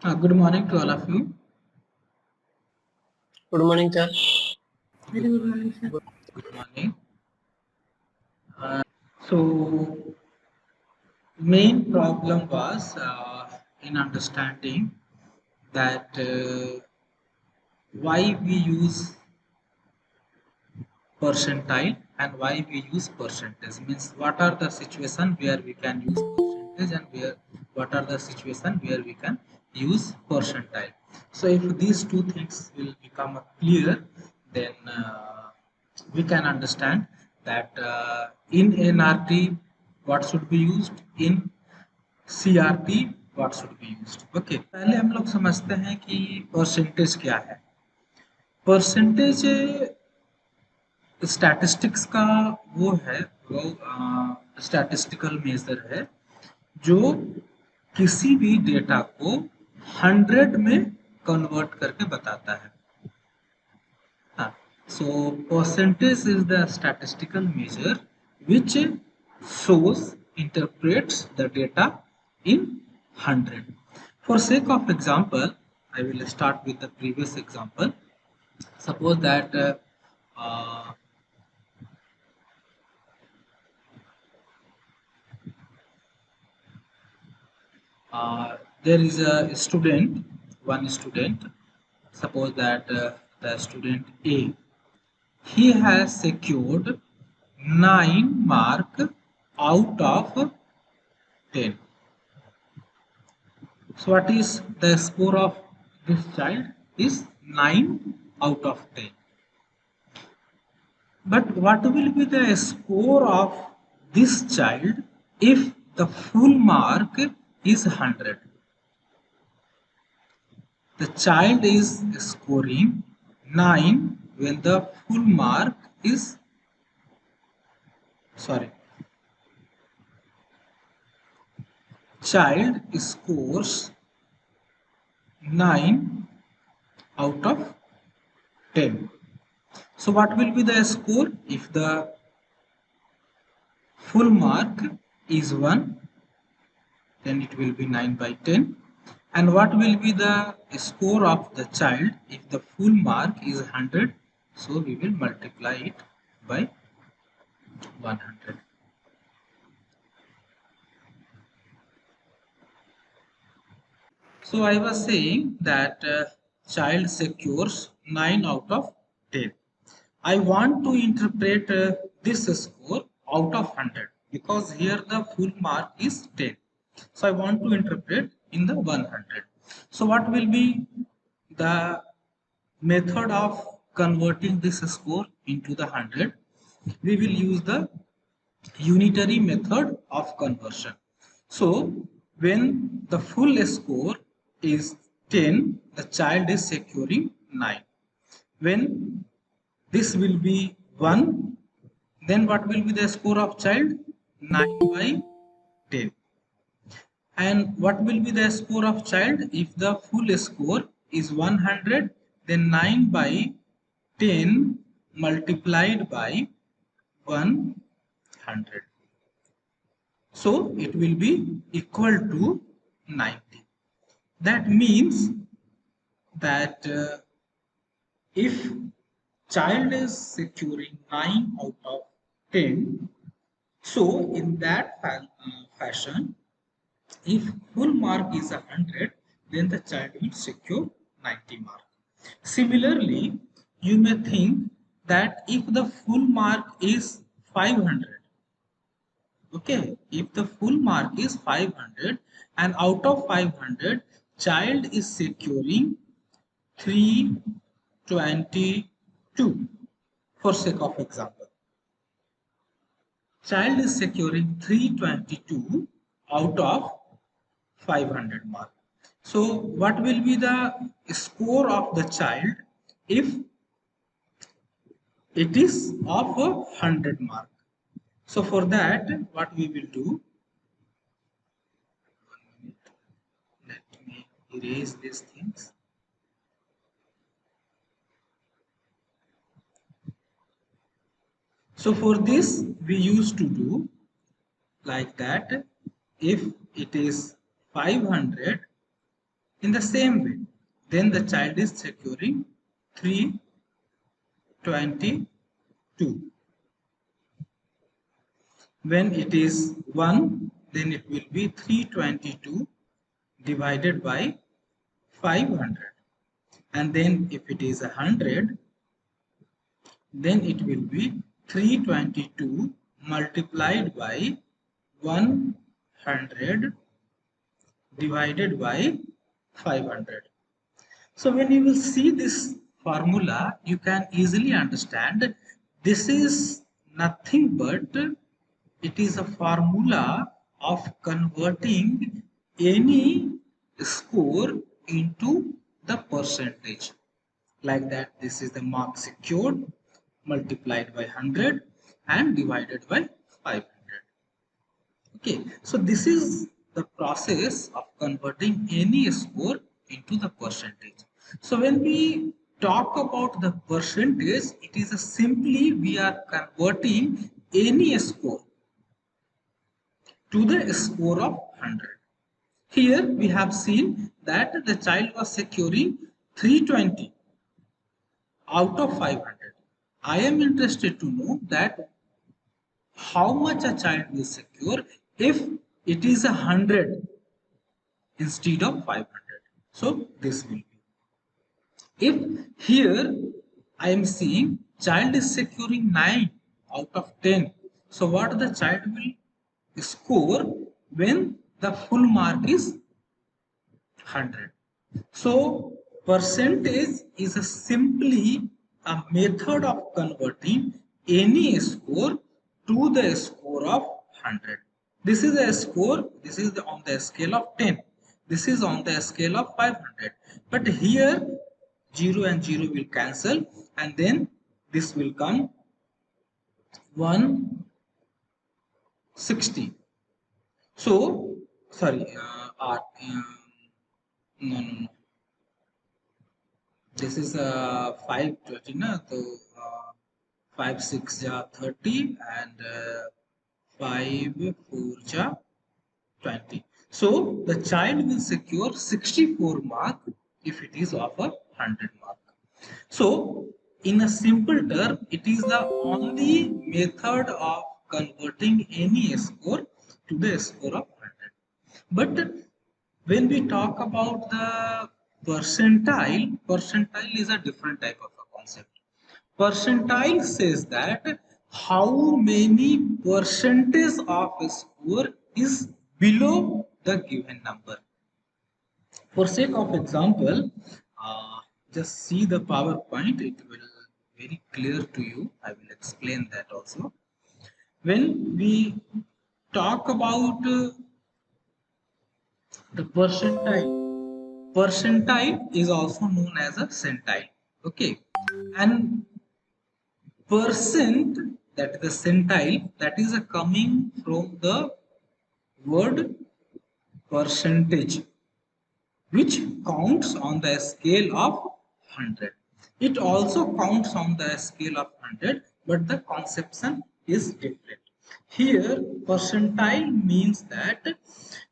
Good morning to all of you. Good morning, sir. Very good morning, sir. Good morning. So, main problem was in understanding that why we use percentile and why we use percentage. Means what are the situation where we can use percentage and where what are the situation where we can use percentile. So if these two things will become clear, then we can understand that in NRT what should be used, in CRT what should be used. Okay, पहले हम लोग समझते हैं कि percentage क्या है. Percentage statistics का वो है, वो स्टैटिस्टिकल मेजर है जो किसी भी डेटा को 100 में कन्वर्ट करके बताता है. हाँ, so percentage is the statistical measure which shows interprets the data in 100. For sake of example, I will start with the previous example. Suppose that uh, there is a student, one student. Suppose that the student A, he has secured 9 mark out of 10. So what is the score of this child is 9 out of 10. But what will be the score of this child if the full mark is 100? The child is scoring 9 when the full mark is, sorry, child scores 9 out of 10. So what will be the score if the full mark is 1, then it will be 9 by 10. And what will be the score of the child if the full mark is 100? So we will multiply it by 100. So I was saying that child secures 9 out of 10. I want to interpret this score out of 100 because here the full mark is 10. So I want to interpret in the 100. So what will be the method of converting this score into the 100? We will use the unitary method of conversion. So when the full score is 10, the child is securing 9. When this will be 1, then what will be the score of child? 9 by 10. And what will be the score of child if the full score is 100? Then 9 by 10 multiplied by 100. So it will be equal to 90. That means that if child is securing 9 out of 10, so in that fashion, if full mark is 100, then the child will secure 90 mark. Similarly, you may think that if the full mark is 500, okay, if the full mark is 500 and out of 500, child is securing 322 for sake of example. Child is securing 322 out of 500 mark. So what will be the score of the child if it is of a 100 mark? So for that, what we will do, let me erase these things. So for this, we used to do like that. If it is 500 In the same way, then the child is securing 322. When it is 1, then it will be 322 divided by 500. And then if it is 100, then it will be 322 multiplied by 100 divided by 500. So when you will see this formula, you can easily understand this is nothing but it is a formula of converting any score into the percentage. Like that, this is the mark secured multiplied by 100 and divided by 500. Okay, so this is the process of converting any score into the percentage. So when we talk about the percentage, it is a simply we are converting any score to the score of 100. Here we have seen that the child was securing 320 out of 500. I am interested to know that how much a child will secure if it is 100 instead of 500. So this will be. If here I am seeing child is securing 9 out of 10. So what the child will score when the full mark is 100. So percentage is simply a method of converting any score to the score of 100. This is a score, this is on the scale of 10. This is on the scale of 500. But here 0 and 0 will cancel and then this will come 160. So, sorry, no, no, no. This is 520 na, so 5 6 ja 30 and 5 4 ja 20. So the child will secure 64 mark if it is of a 100 mark. So in a simple term, it is the only method of converting any score to the score of 100. But when we talk about the percentile is a different type of a concept. Percentile says that how many percentage of a score is below the given number. For sake of example, just see the PowerPoint, it will very clear to you. I will explain that also. When we talk about the percentile is also known as a centile. Okay, and percent, that is the centile, that is a coming from the word percentage, which counts on the scale of 100. It also counts on the scale of 100, but the conception is different. Here, percentile means that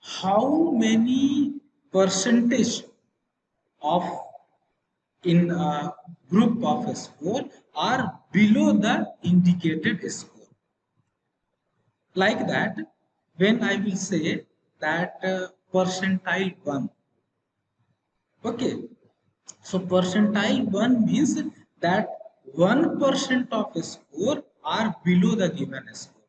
how many percentage of in a group of a score are below the indicated score. Like that, when I will say that percentile 1. Okay, so percentile 1 means that 1% of a score are below the given score.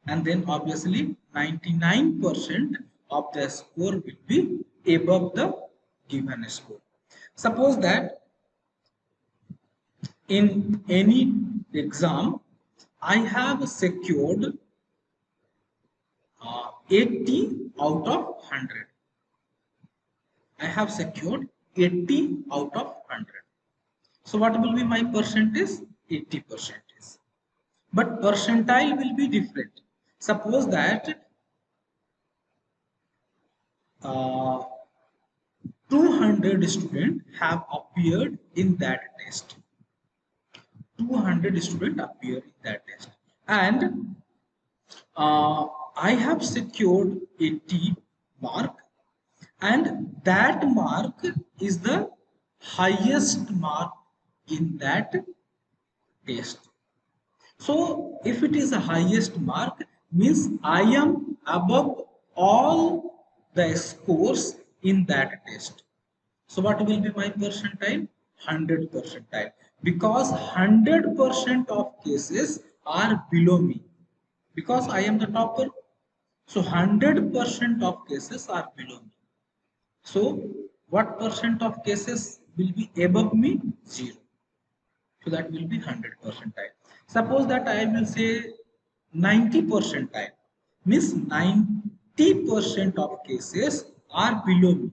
And then obviously 99% of the score will be above the given score. Suppose that in any exam, I have secured 80 out of 100. I have secured 80 out of 100. So what will be my percentage? 80%. But percentile will be different. Suppose that 200 students have appeared in that test. 200 students appear in that test. And I have secured 80 mark and that mark is the highest mark in that test. So if it is the highest mark, means I am above all the scores in that test. So what will be my percentile? 100 percentile. Because 100% of cases are below me. Because I am the topper. So 100% of cases are below me. So what percent of cases will be above me? 0. So that will be 100 percentile. Suppose that I will say 90 percentile. Means 90% of cases are below me.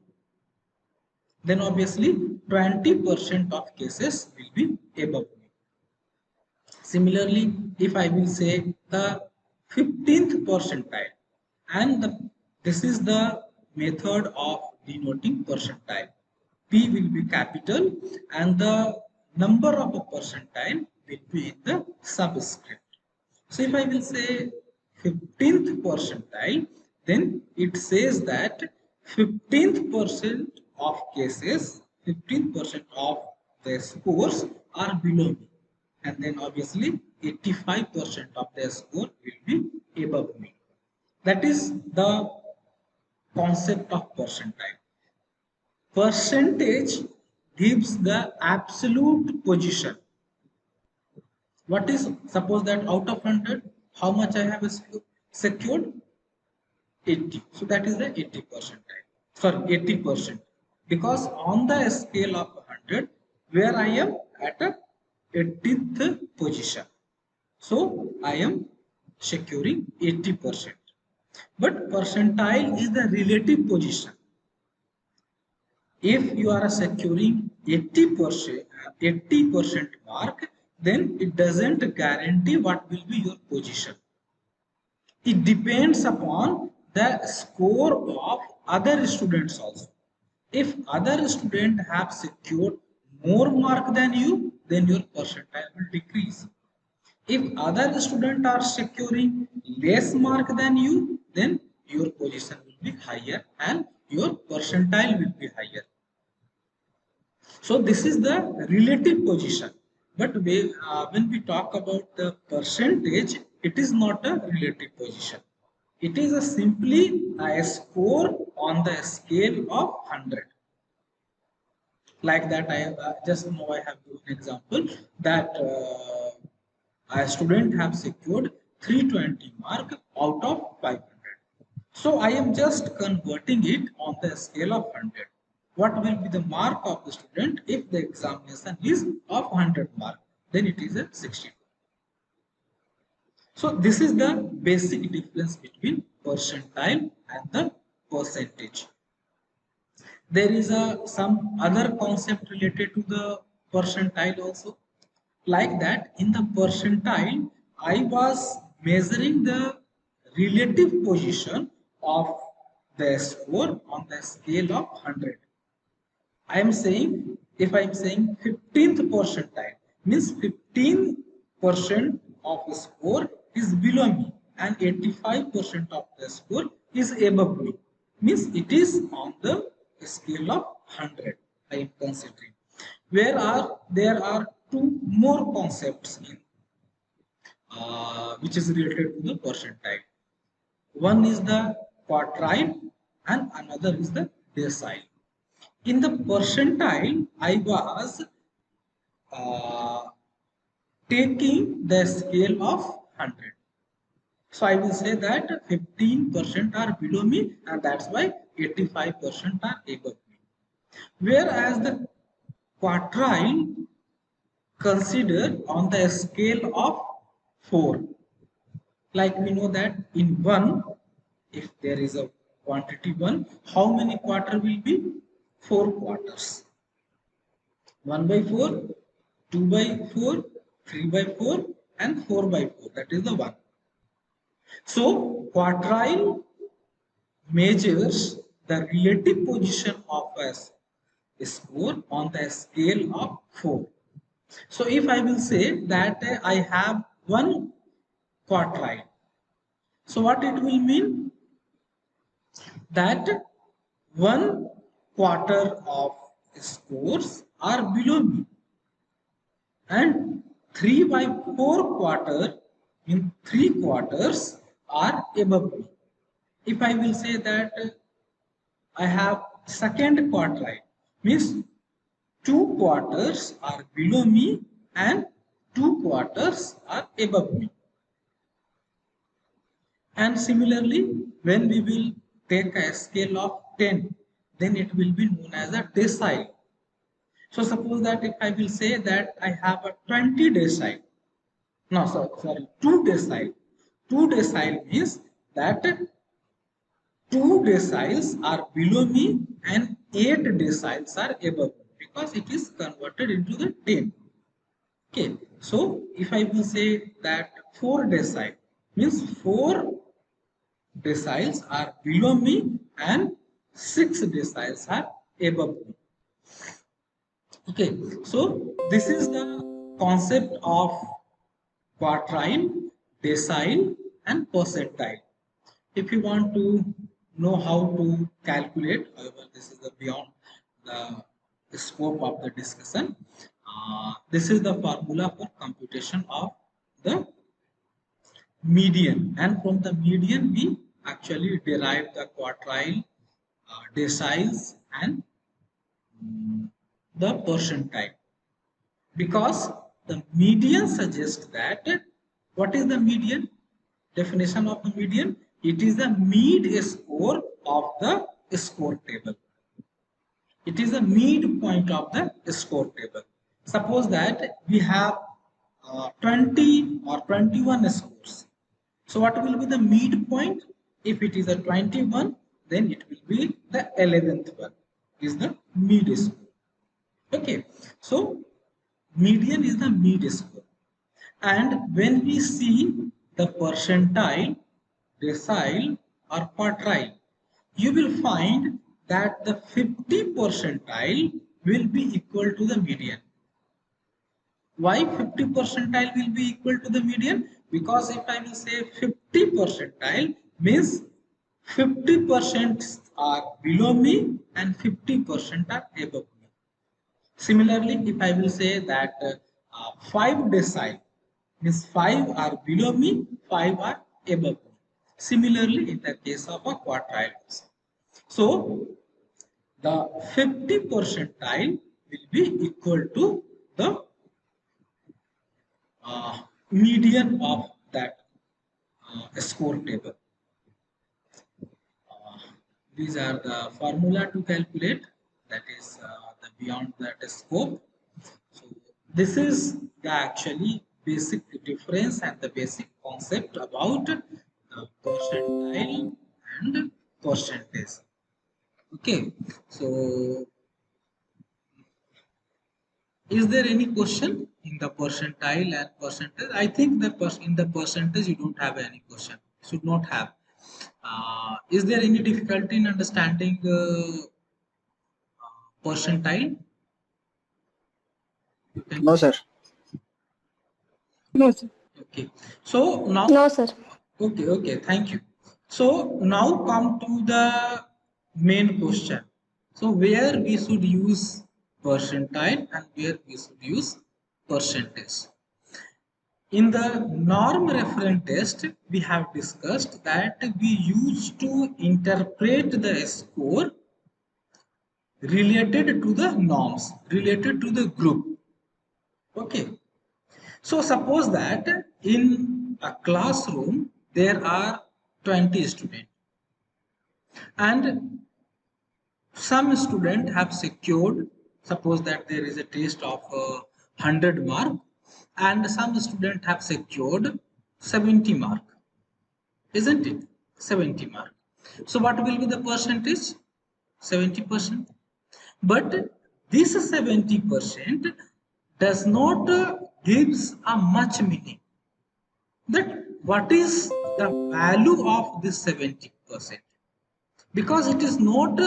Then obviously 20% of cases will be above me. Similarly, if I will say the 15th percentile, and this is the method of denoting percentile. P will be capital and the number of a percentile will be in the subscript. So if I will say 15th percentile, then it says that 15th percent of cases, 15% of the scores are below me. And then obviously 85% of their score will be above me. That is the concept of percentile. Percentage gives the absolute position. What is, suppose that out of 100, how much I have secured? 80. So that is the 80 percentile. Sorry, 80%. Because on the scale of 100, where I am at a 80th position. So I am securing 80%. But percentile is the relative position. If you are securing 80% mark, then it doesn't guarantee what will be your position. It depends upon the score of other students also. If other students have secured more mark than you, then your percentile will decrease. If other students are securing less mark than you, then your position will be higher and your percentile will be higher. So this is the relative position. But when we talk about the percentage, it is not a relative position. It is simply a score on the scale of 100. Like that, I just now I have given an example that a student have secured 320 mark out of 500. So I am just converting it on the scale of 100. What will be the mark of the student if the examination is of 100 mark? Then it is a 60. So this is the basic difference between percentile and the percentage. There is some other concept related to the percentile also. Like that, in the percentile, I was measuring the relative position of the score on the scale of 100. I am saying, if I am saying 15th percentile, means 15% of the score is below me and 85% of the score is above me. Means it is on the scale of 100 I am considering. There are two more concepts in which is related to the percentile. One is the quartile and another is the decile. In the percentile, I was uh, taking the scale of 100. So I will say that 15% are below me and that's why 85% are above me. Whereas the quartile considered on the scale of 4. Like we know that in 1, if there is a quantity 1, how many quarter will be? 4 quarters. 1 by 4, 2 by 4, 3 by 4 and 4 by 4. That is the 1. So quartile measures the relative position of a score on the scale of 4. So if I will say that I have one quartile, so what it will mean? That 1 quarter of scores are below me and 3 by 4 quarter in 3 quarters are above me. If I will say that I have second quartile, means 2 quarters are below me and 2 quarters are above me. And similarly, when we will take a scale of 10, then it will be known as a decile. So suppose that if I will say that I have a 20 decile, no, sorry, 2 decile. 2 decile means that 2 deciles are below me and 8 deciles are above me because it is converted into the 10. Okay, so if I will say that 4 decile means 4 deciles are below me and 6 deciles are above me. Okay, so this is the concept of quartile, decile, and percentile. If you want to know how to calculate, however, this is the beyond the scope of the discussion. This is the formula for computation of the median, and from the median we actually derive the quartile, deciles, and the percentile, because the median suggests that what is the median? Definition of the median: it is the mid score of the score table. It is the midpoint of the score table. Suppose that we have 20 or 21 scores. So what will be the midpoint? If it is a 21, then it will be the 11th one, is the mid score. Okay, so median is the mid score. And when we see the percentile, decile, or quartile, you will find that the 50 percentile will be equal to the median. Why 50 percentile will be equal to the median? Because if I will say 50 percentile means 50% are below me and 50% are above me. Similarly, if I will say that 5 decile means 5 are below me, 5 are above me. Similarly, in the case of a quartile. So, the 50 percentile will be equal to the median of that score table. These are the formula to calculate, that is the beyond that scope. So this is the actually basic difference and the basic concept about the percentile and percentage. Okay, so is there any question in the percentile and percentage? I think that in the percentage you don't have any question. Should not have. Is there any difficulty in understanding percentile? No, sir. No, sir. Okay. So now, No, sir. okay, thank you. So now come to the main question. So where we should use percentile and where we should use percentage. In the norm reference test, we have discussed that we used to interpret the score related to the norms, related to the group. Okay. So suppose that in a classroom there are 20 students and some students have secured, suppose that there is a test of 100 mark and some students have secured 70 mark, isn't it? 70 mark. So what will be the percentage? 70%. But this 70% does not gives a much meaning. That what is the value of this 70%? Because it is not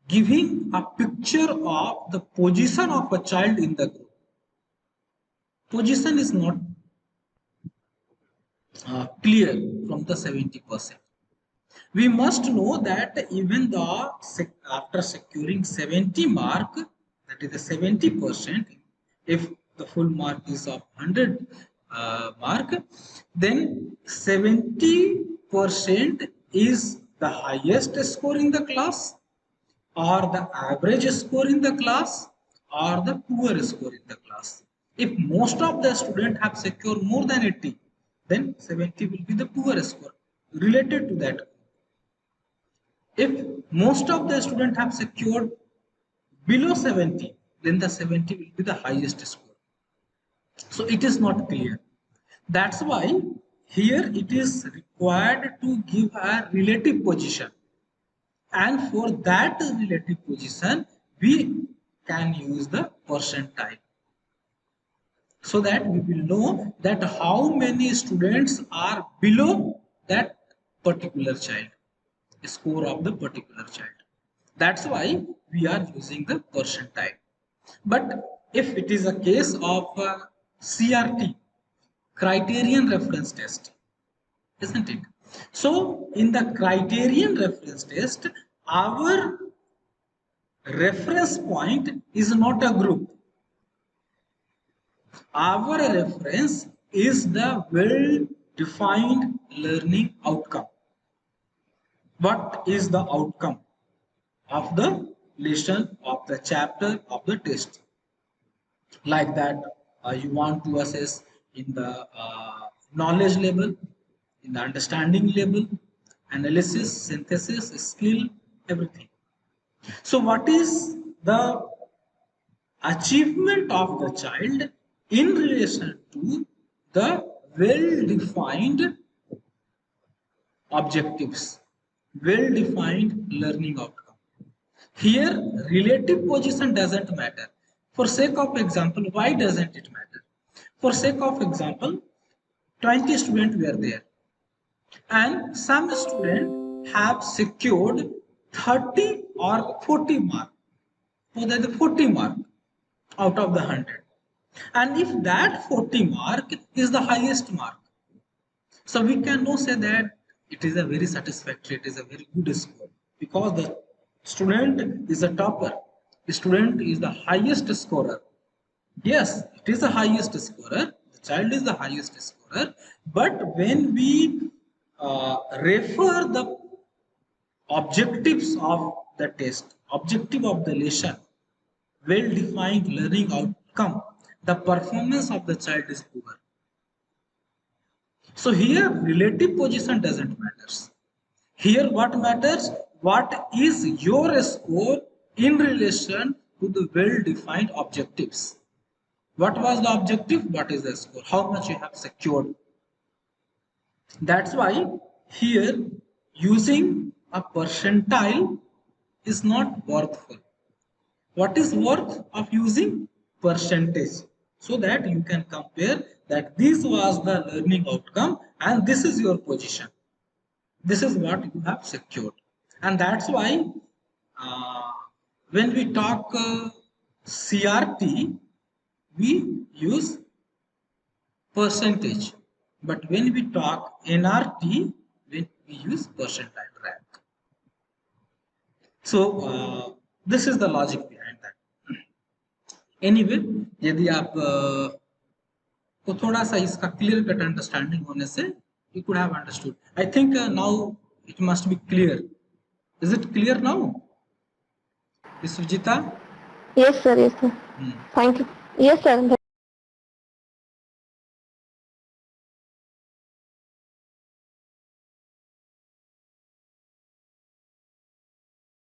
giving a picture of the position of a child in the group. Position is not clear from the 70%. We must know that even though after securing 70 mark, that is the 70%, if the full mark is of 100 mark, then 70% is the highest score in the class, or the average score in the class, or the poor score in the class. If most of the students have secured more than 80, then 70 will be the poor score related to that. If most of the students have secured below 70, then the 70 will be the highest score. So it is not clear. That's why here it is required to give a relative position. And for that relative position, we can use the percentile, so that we will know that how many students are below that particular child, score of the particular child. That's why we are using the percentile. But if it is a case of CRT, criterion reference test, isn't it? So in the criterion reference test, our reference point is not a group. Our reference is the well-defined learning outcome. What is the outcome of the lesson, of the chapter, of the test? Like that, you want to assess in the knowledge level, in the understanding level, analysis, synthesis, skill, everything. So what is the achievement of the child in relation to the well-defined objectives, well-defined learning outcome? Here, relative position doesn't matter. For sake of example, why doesn't it matter? For sake of example, 20 students were there, and some students have secured 30 or 40 mark. So that is 40 mark out of the 100. And if that 40 mark is the highest mark, so we can now say that it is a very satisfactory, it is a very good score, because the student is a topper, the student is the highest scorer. Yes, it is the highest scorer, the child is the highest scorer, but when we refer the objectives of the test, objective of the lesson, well-defined learning outcome, the performance of the child is poor. So here relative position doesn't matter. Here what matters? What is your score in relation to the well-defined objectives? What was the objective? What is the score? How much you have secured? That's why here using a percentile is not worthful. What is worth of using percentage? So that you can compare that this was the learning outcome and this is your position. This is what you have secured. And that's why when we talk CRT, we use percentage. But when we talk NRT, we use percentile rank. So this is the logic behind that. Anyway, यदि आप को थोड़ा सा इसका clear cut understanding होने से you could have understood. I think now it must be clear. Is it clear now? Is Sujita? Yes, sir. Yes, sir. Thank you. Yes, sir.